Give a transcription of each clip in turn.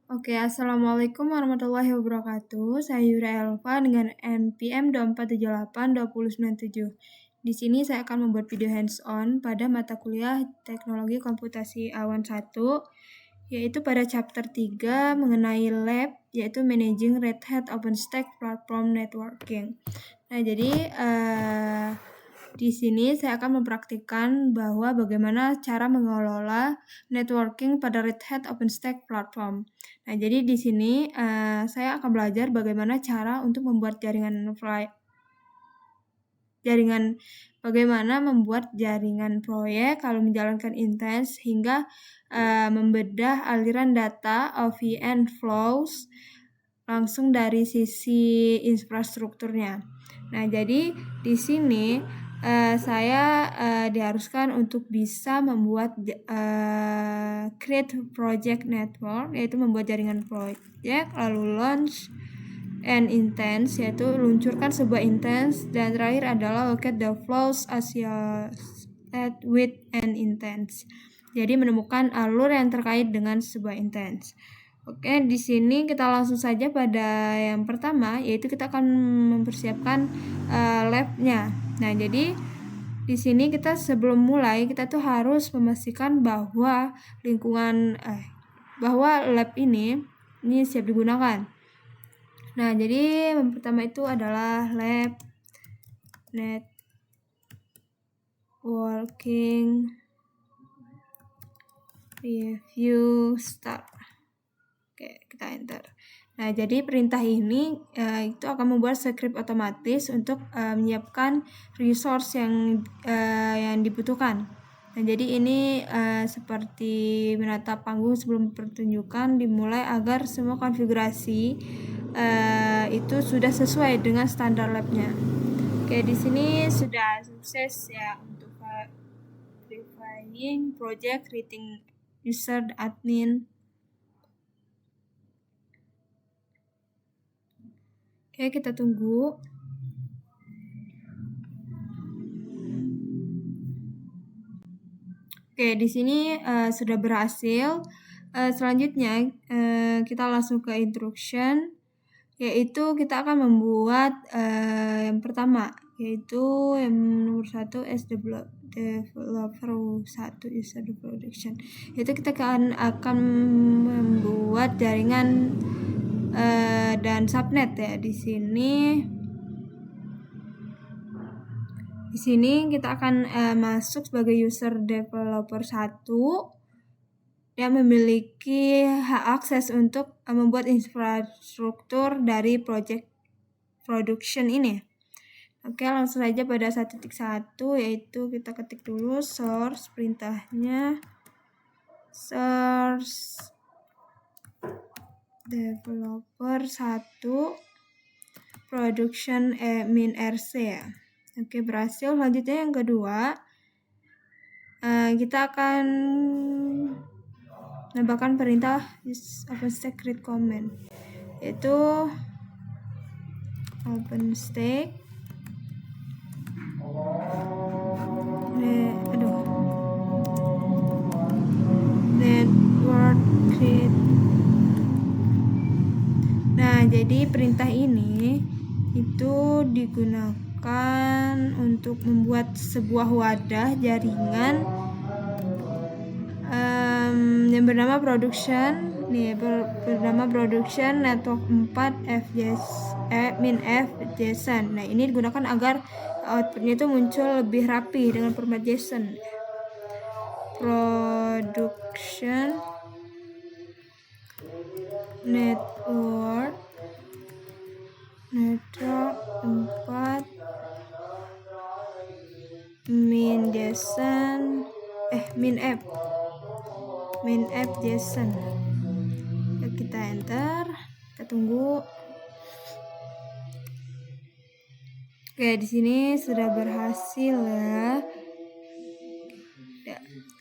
Oke, Assalamualaikum warahmatullahi wabarakatuh. Saya Yura Elva dengan NPM 2478-2097. Di sini saya akan membuat video hands-on pada mata kuliah Teknologi Komputasi Awan 1, yaitu pada chapter 3 mengenai lab, yaitu Managing Red Hat OpenStack Platform Networking. Nah, jadi di sini saya akan mempraktikkan bahwa bagaimana cara mengelola networking pada Red Hat OpenStack Platform. Nah, jadi di sini saya akan belajar bagaimana cara untuk membuat bagaimana membuat jaringan proyek kalau menjalankan intens hingga membedah aliran data OVN flows langsung dari sisi infrastrukturnya. Nah, jadi di sini saya diharuskan untuk bisa membuat create project network, yaitu membuat jaringan proyek, lalu launch and intense, yaitu luncurkan sebuah intense, dan terakhir adalah locate the flows associated with an intense. Jadi menemukan alur yang terkait dengan sebuah intense. Oke, di sini kita langsung saja pada yang pertama, yaitu kita akan mempersiapkan lab-nya. Nah, jadi di sini kita sebelum mulai kita tuh harus memastikan bahwa bahwa lab ini siap digunakan. Nah, jadi yang pertama itu adalah lab networking review start. Oke, kita enter. Nah, jadi perintah ini itu akan membuat script otomatis untuk menyiapkan resource yang dibutuhkan. Nah, jadi ini seperti menatap panggung sebelum pertunjukan dimulai agar semua konfigurasi itu sudah sesuai dengan standar lab-nya. Oke, di sini sudah sukses ya untuk verifying project, creating user, admin. Oke, kita tunggu. Oke, di sini sudah berhasil. Selanjutnya kita langsung ke instruction, yaitu kita akan membuat yang pertama, yaitu yang nomor 1 as developer 1 user production. Yaitu kita akan membuat jaringan dan subnet ya. Di sini kita akan masuk sebagai user developer 1 yang memiliki hak akses untuk membuat infrastruktur dari project production ini. Oke, langsung saja pada 1.1, yaitu kita ketik dulu source perintahnya, source developer 1 production min rc ya. Oke, berhasil. Selanjutnya yang kedua, kita akan menambahkan perintah OpenStack create command, yaitu OpenStack network create. Nah, jadi perintah ini itu digunakan untuk membuat sebuah wadah jaringan yang bernama production network 4 min f JSON. Nah, ini digunakan agar outputnya itu muncul lebih rapi dengan format JSON. Production network 4 min JSON min f JSON. Kita enter, kita tunggu. Oke, di sini sudah berhasil ya.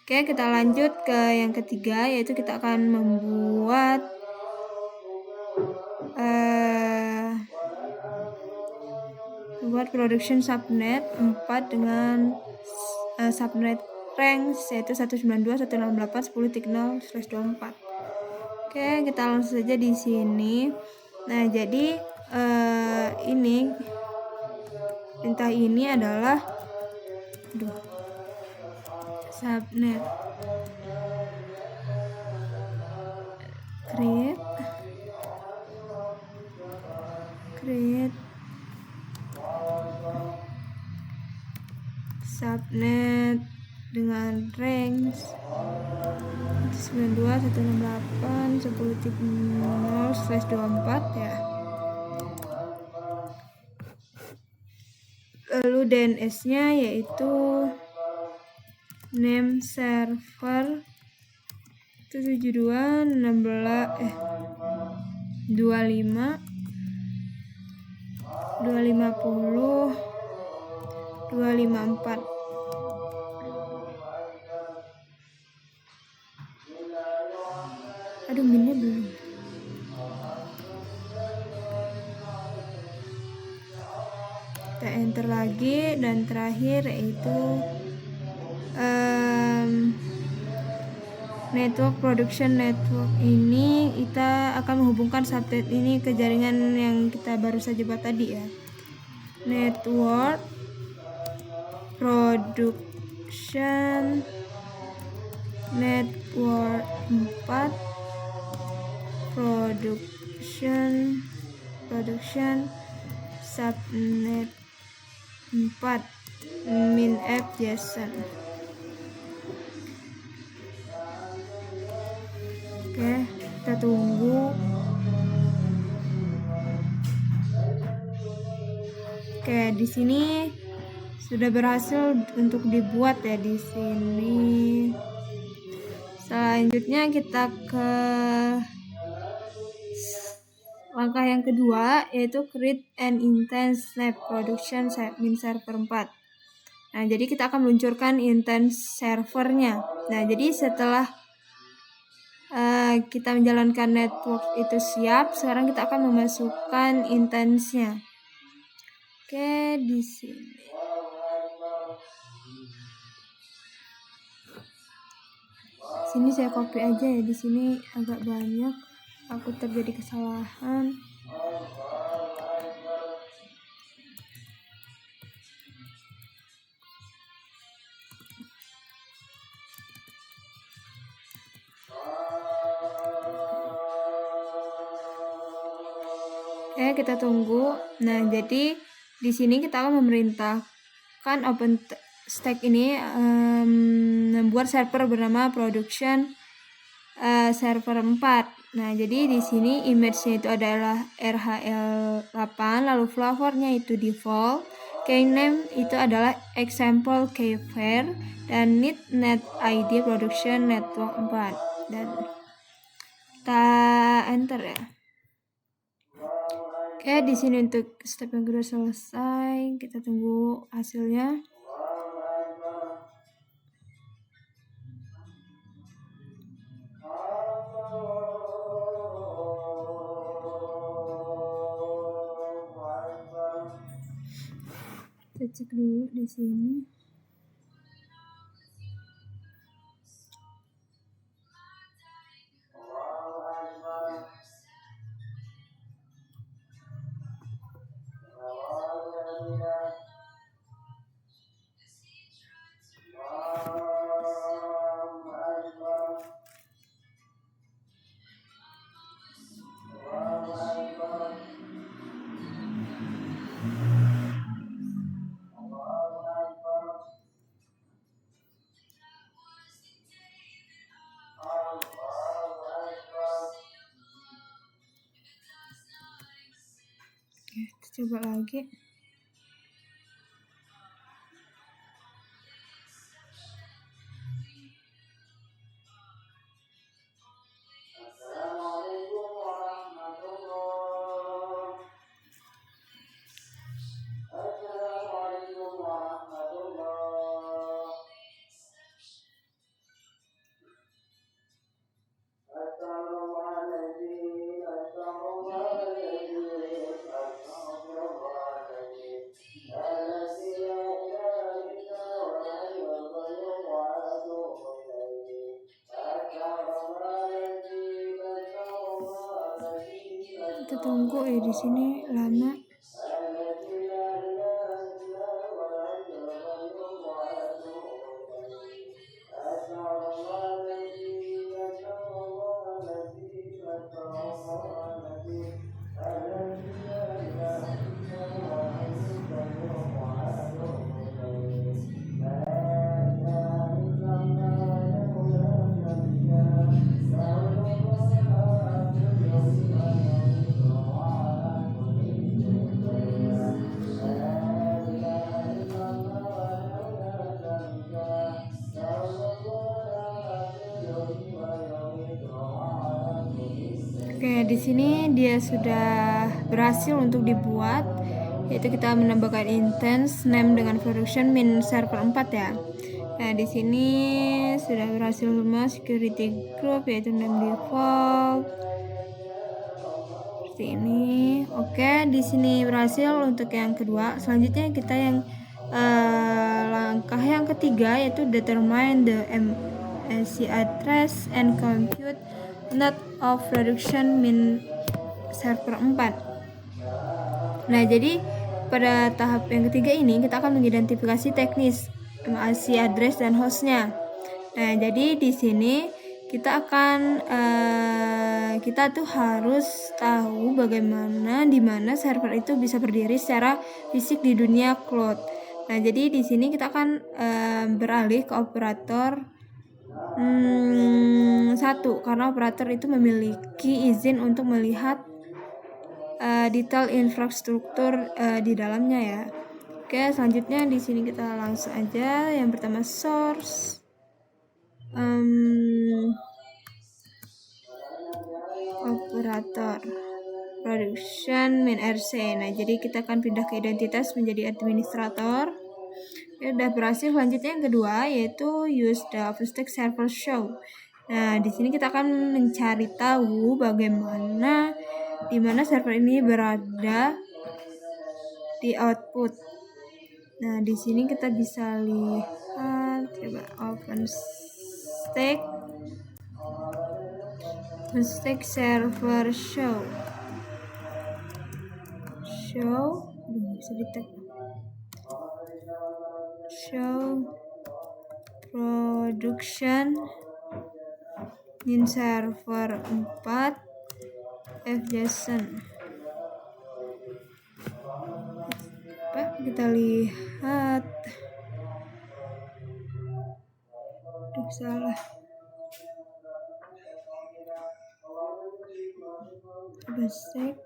Oke, kita lanjut ke yang ketiga, yaitu kita akan membuat production subnet 4 dengan subnet range yaitu 192.168.10.0/24. Oke, Oke, kita langsung saja di sini. Nah, jadi ini perintah ini adalah subnet create subnet dengan range 92.168.10.0/24 ya. Lalu DNS-nya yaitu name server 72.16 25 250 254. Aduh, minnya belum. Kita enter lagi, dan terakhir yaitu network production network. Ini kita akan menghubungkan subnet ini ke jaringan yang kita baru saja buat tadi ya. Network production network 4 production subnet 4 min app JSON. Oke, kita tunggu. Oke, di sini sudah berhasil untuk dibuat ya di sini. Selanjutnya kita ke langkah yang kedua, yaitu create an instance snap production min server 4. Nah, jadi kita akan meluncurkan instance servernya. Nah, jadi setelah kita menjalankan network itu siap, sekarang kita akan memasukkan instance-nya. Oke, di sini. Sini saya copy aja ya, di sini agak banyak, aku terjadi kesalahan. Oke, kita tunggu. Nah, jadi di sini kita akan memerintahkan OpenStack ini membuat server bernama production server 4. Nah, jadi di sini image-nya itu adalah RHL8, lalu flavornya itu default, keyname itu adalah example keyvar, dan net ID production network 4. Dan kita enter ya. Oke, di sini untuk step yang kedua selesai. Kita tunggu hasilnya. Kita cek dulu di sini. Oke, kita coba lagi. Kita tunggu di sini lama. Oke, di sini dia sudah berhasil untuk dibuat, yaitu kita menambahkan instance name dengan production min server 4 ya. Nah, di sini sudah berhasil semua security group, yaitu name default seperti ini. Oke, di sini berhasil untuk yang kedua. Selanjutnya kita yang langkah yang ketiga, yaitu determine the MAC address and compute node of production min server 4. Nah, jadi pada tahap yang ketiga ini kita akan mengidentifikasi teknis MAC address dan hostnya. Nah, jadi di sini kita akan kita tuh harus tahu bagaimana di mana server itu bisa berdiri secara fisik di dunia cloud. Nah, jadi di sini kita akan beralih ke operator 1 karena operator itu memiliki izin untuk melihat detail infrastruktur di dalamnya ya. Oke, selanjutnya di sini kita langsung aja. Yang pertama source operator production min RC. Nah, jadi kita akan pindah ke identitas menjadi administrator. Ya, udah berhasil. Selanjutnya yang kedua yaitu use the OpenStack server show. Nah, di sini kita akan mencari tahu bagaimana di mana server ini berada di output. Nah, di sini kita bisa lihat, coba OpenStack server show bisa di-tag. Show production in server 4 fjson. Kita lihat. Salah. OpenStack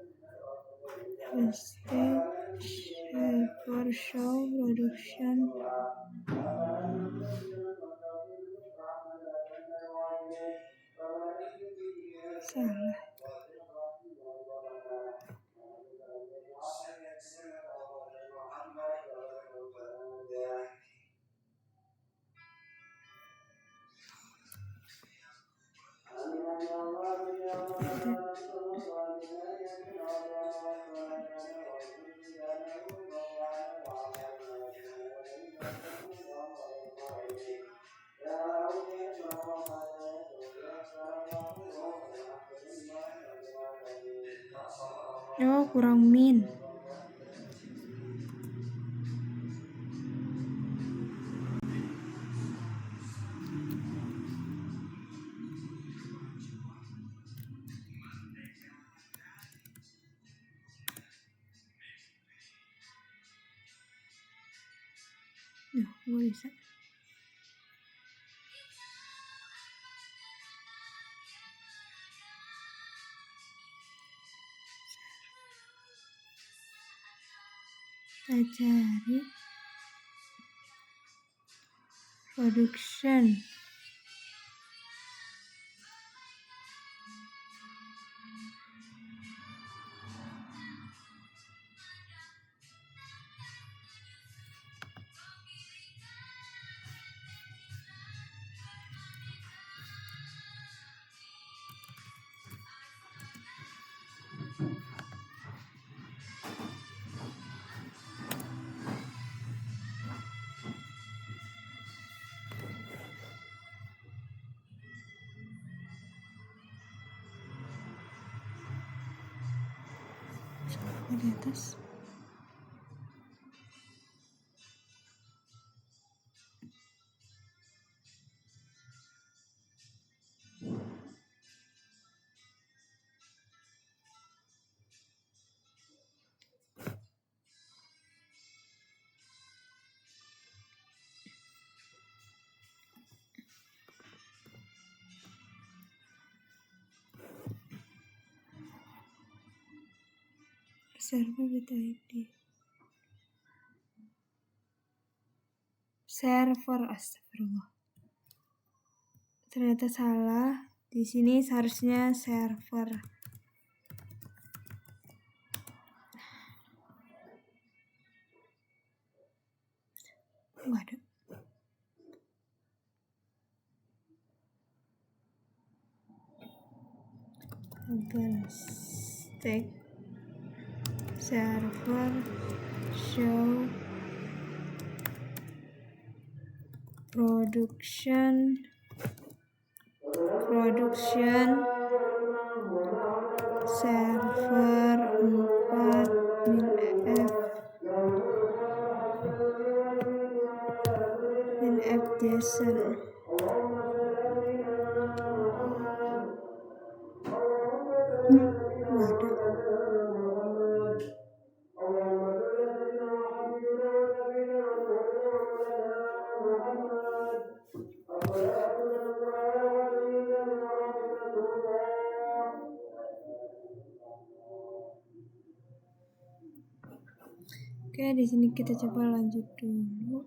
server show production. Salah. Oh, kurang min. Bisa. Kita cari production. di atas. Server bit.id. Server, astagfirullah. Ternyata salah. Di sini seharusnya server. Enggak ada. OpenStack server show production server 4 min.f JSON. Waduh. Oke, di sini kita coba lanjut dulu.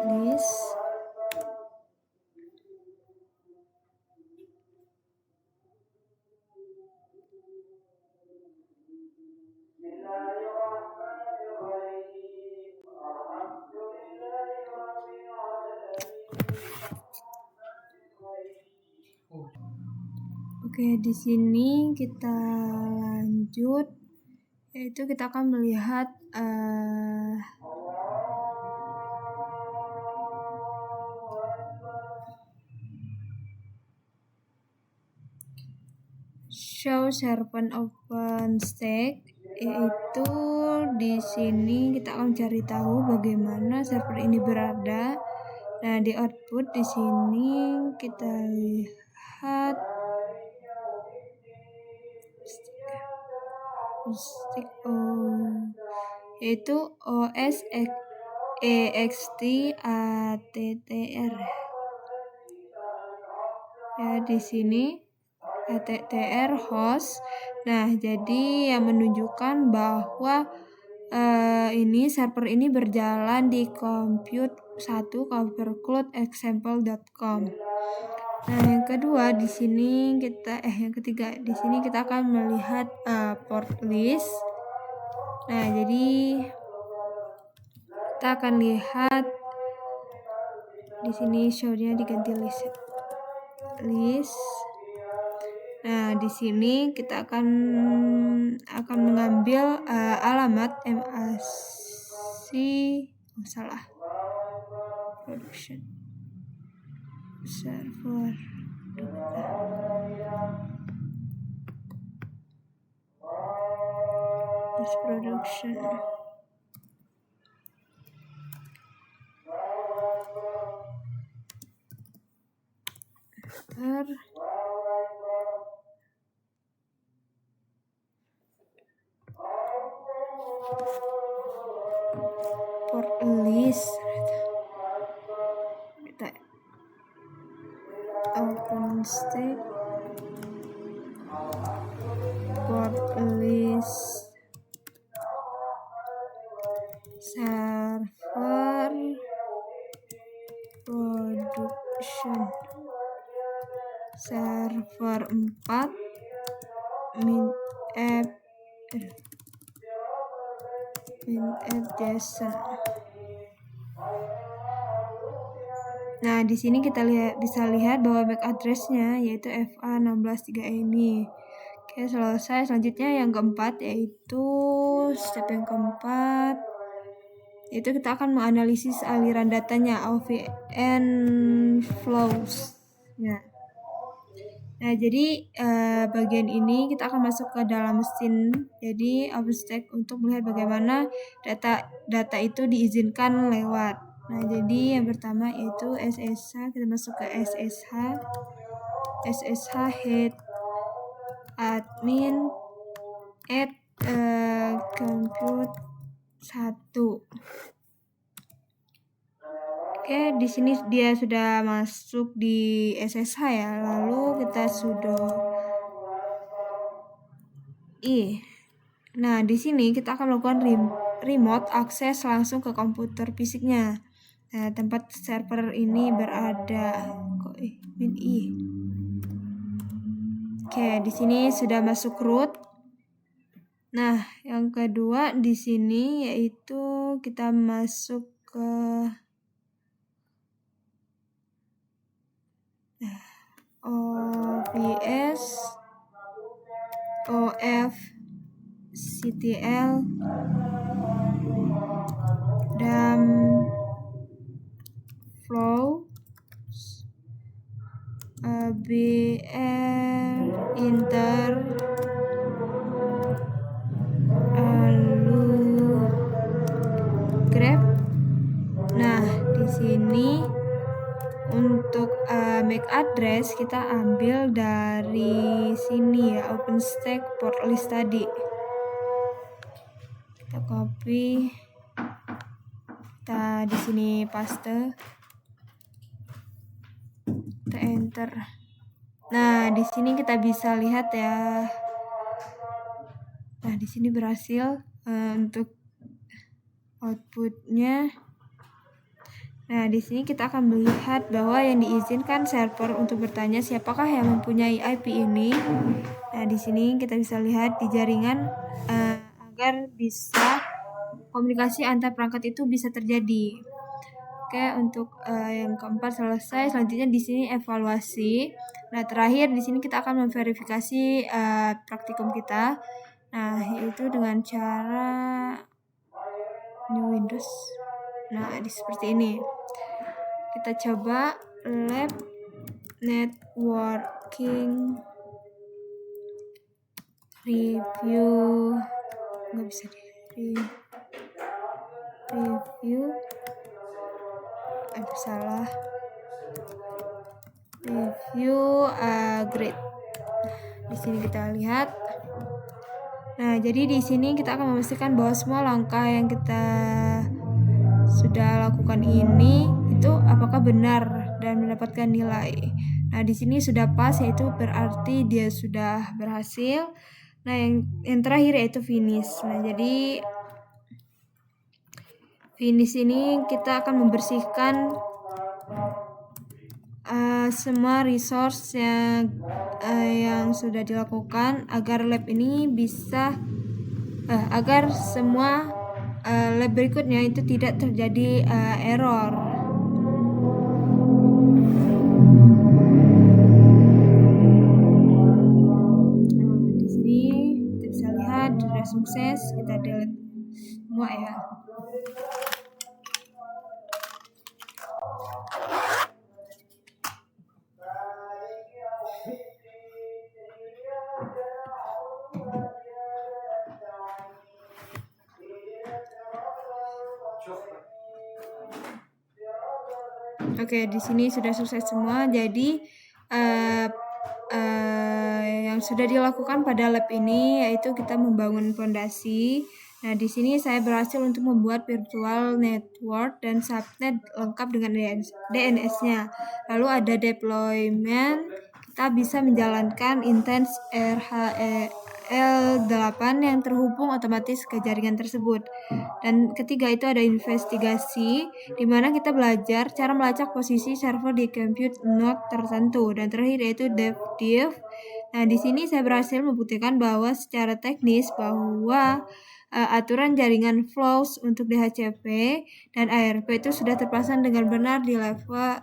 List. Oke, di sini kita lanjut, yaitu kita akan melihat show server OpenStack, yaitu di sini kita akan cari tahu bagaimana server ini berada. Nah, di output di sini kita lihat yaitu OS/EXT/ATTR. Ya, di sini ATTR host. Nah, jadi yang menunjukkan bahwa ini server ini berjalan di compute 1 covercloud-example.com. Nah, yang kedua di sini yang ketiga di sini kita akan melihat port list. Nah, jadi kita akan lihat di sini show-nya diganti list. Nah, di sini kita akan mengambil alamat MAC production server this production port list. Kita OpenStack port list server production server 4 min.f JSON. Nah, di sini kita bisa lihat bahwa MAC address-nya yaitu FA163 ini. Oke, selesai. Selanjutnya yang keempat, yaitu step yang keempat, yaitu kita akan menganalisis aliran datanya, OVN flows. Ya. Nah, jadi bagian ini kita akan masuk ke dalam mesin. Jadi OpenStack untuk melihat bagaimana data itu diizinkan lewat. Nah, jadi yang pertama yaitu SSH. Kita masuk ke SSH head admin add compute 1. Oke, di sini dia sudah masuk di SSH ya. Lalu kita sudo i. Nah, di sini kita akan melakukan remote akses langsung ke komputer fisiknya. Nah, tempat server ini berada. Min i. Oke, di sini sudah masuk root. Nah, yang kedua di sini yaitu kita masuk ke OVS OFCTL dan flow BR inter lalu grep. Nah, di sini untuk MAC address kita ambil dari sini ya, OpenStack port list tadi. Kita copy, kita di sini paste, kita enter. Nah, di sini kita bisa lihat ya. Nah, di sini berhasil untuk outputnya. Nah, di sini kita akan melihat bahwa yang diizinkan server untuk bertanya siapakah yang mempunyai IP ini. Nah, di sini kita bisa lihat di jaringan agar bisa komunikasi antar perangkat itu bisa terjadi. Oke, untuk yang keempat selesai. Selanjutnya di sini evaluasi. Nah, terakhir di sini kita akan memverifikasi praktikum kita. Nah, yaitu dengan cara new Windows. Nah, seperti ini. Kita coba lab networking review. Nggak bisa review. Salah. Review grade. Di sini kita lihat. Nah, jadi di sini kita akan memastikan bahwa semua langkah yang kita sudah lakukan ini itu apakah benar dan mendapatkan nilai. Nah, di sini sudah pas, yaitu berarti dia sudah berhasil. Nah, yang terakhir yaitu finish. Nah, jadi finish ini kita akan membersihkan semua resource yang sudah dilakukan agar lab ini bisa agar semua lab berikutnya itu tidak terjadi error. Nah, di sini kita bisa lihat sudah sukses. Kita delete semua ya. Oke, di sini sudah sukses semua. Jadi yang sudah dilakukan pada lab ini yaitu kita membangun fondasi. Nah, di sini saya berhasil untuk membuat virtual network dan subnet lengkap dengan DNS-nya. Lalu ada deployment, kita bisa menjalankan Intense RHEL8 yang terhubung otomatis ke jaringan tersebut. Dan ketiga itu ada investigasi, di mana kita belajar cara melacak posisi server di compute node tertentu. Dan terakhir yaitu dev. Nah, di sini saya berhasil membuktikan bahwa secara teknis bahwa aturan jaringan flows untuk DHCP dan ARP itu sudah terpasang dengan benar di level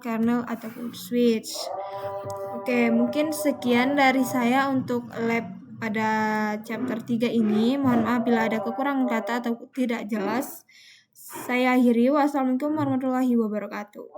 kernel ataupun switch. Oke, mungkin sekian dari saya untuk lab pada chapter 3 ini. Mohon maaf bila ada kekurangan kata atau tidak jelas. Saya akhiri. Wassalamualaikum warahmatullahi wabarakatuh.